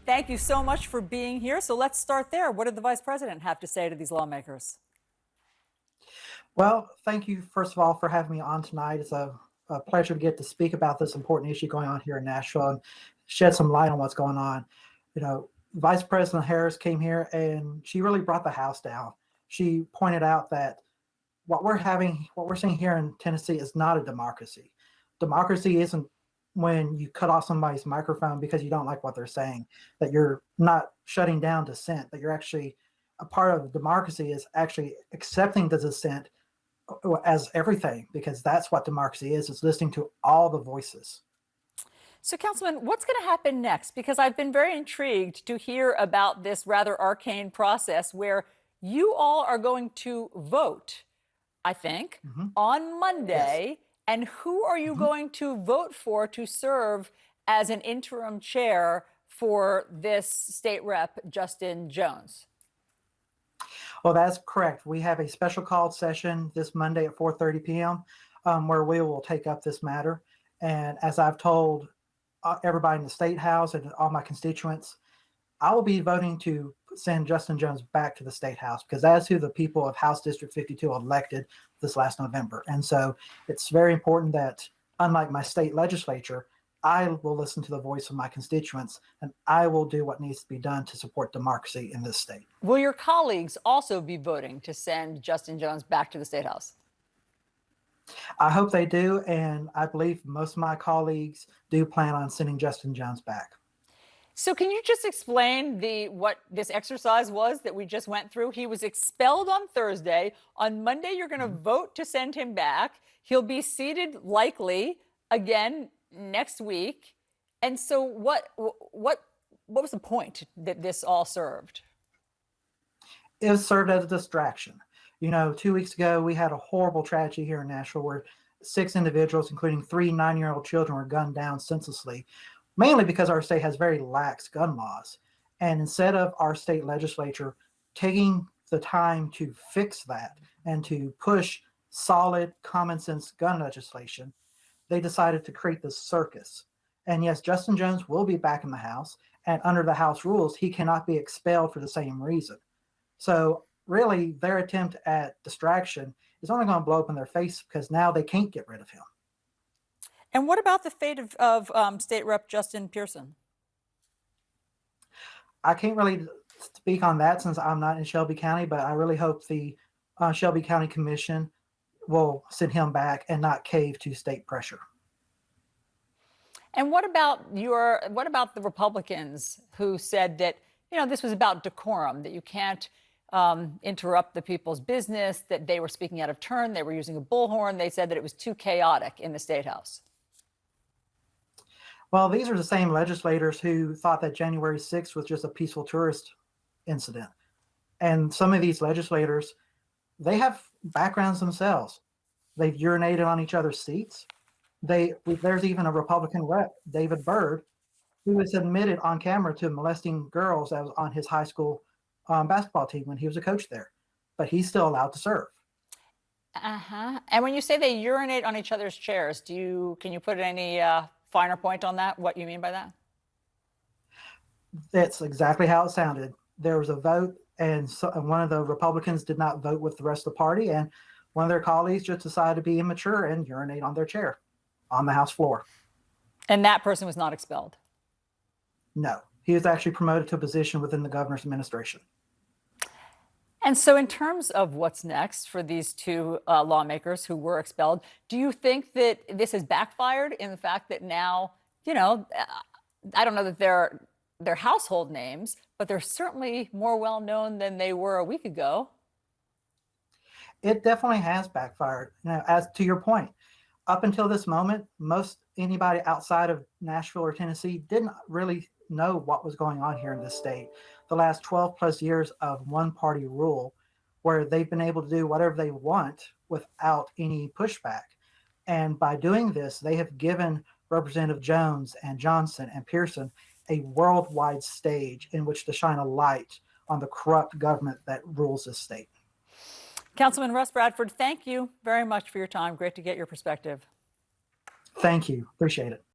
Thank you so much for being here. So let's start there. What did the vice president have to say to these lawmakers? Well, thank you, first of all, for having me on tonight. It's a pleasure to get to speak about this important issue going on here in Nashville and shed some light on what's going on. Vice President Harris came here and she really brought the house down. She pointed out that what we're seeing here in Tennessee is not a democracy. Democracy isn't when you cut off somebody's microphone because you don't like what they're saying, that you're not shutting down dissent, that you're actually a part of democracy is actually accepting the dissent as everything, because that's what democracy is listening to all the voices. So, Councilman, what's going to happen next? Because I've been very intrigued to hear about this rather arcane process where you all are going to vote, I think, on Yes. Monday. And who are you Mhm. going to vote for to serve as an interim chair for this state rep, Justin Jones? Well, that's correct. We have a special called session this Monday at 4:30 p.m. Where we will take up this matter. And as I've told everybody in the state house and all my constituents, I will be voting to send Justin Jones back to the state house because that's who the people of House District 52 elected this last November. And so it's very important that, unlike my state legislature, I will listen to the voice of my constituents and I will do what needs to be done to support democracy in this state. Will your colleagues also be voting to send Justin Jones back to the state house? I hope they do, and I believe most of my colleagues do plan on sending Justin Jones back. So can you just explain what this exercise was that we just went through? He was expelled on Thursday. On Monday, you're going to vote to send him back. He'll be seated likely again next week. And so what was the point that this all served? It was served as a distraction. 2 weeks ago, we had a horrible tragedy here in Nashville where 6 individuals, including 3 9-year-old children, were gunned down senselessly, mainly because our state has very lax gun laws. And instead of our state legislature taking the time to fix that and to push solid common sense gun legislation, they decided to create this circus. And yes, Justin Jones will be back in the House. And under the House rules, he cannot be expelled for the same reason. So really, their attempt at distraction is only going to blow up in their face because now they can't get rid of him. And what about the fate of State Rep Justin Pearson? I can't really speak on that since I'm not in Shelby County, but I really hope the Shelby County Commission will send him back and not cave to state pressure. And what about the Republicans who said that, this was about decorum, that you can't interrupt the people's business, that they were speaking out of turn, they were using a bullhorn. They said that it was too chaotic in the State House. Well, these are the same legislators who thought that January 6th was just a peaceful tourist incident. And some of these legislators, they have backgrounds themselves. They've urinated on each other's seats. There's even a Republican rep, David Byrd, who was admitted on camera to molesting girls that was on his high school basketball team when he was a coach there. But he's still allowed to serve. And when you say they urinate on each other's chairs, can you put any finer point on that? What you mean by that? That's exactly how it sounded. There was a vote, and one of the Republicans did not vote with the rest of the party, and one of their colleagues just decided to be immature and urinate on their chair on the House floor. And that person was not expelled? No, he was actually promoted to a position within the governor's administration. And so in terms of what's next for these two lawmakers who were expelled, do you think that this has backfired in the fact that now, I don't know that they're household names, but they're certainly more well known than they were a week ago? It definitely has backfired. As to your point, up until this moment, most anybody outside of Nashville or Tennessee didn't really know what was going on here in this state. The last 12 plus years of one party rule, where they've been able to do whatever they want without any pushback. And by doing this, they have given Representative Jones and Johnson and Pearson a worldwide stage in which to shine a light on the corrupt government that rules this state. Councilman Russ Bradford, thank you very much for your time. Great to get your perspective. Thank you. Appreciate it.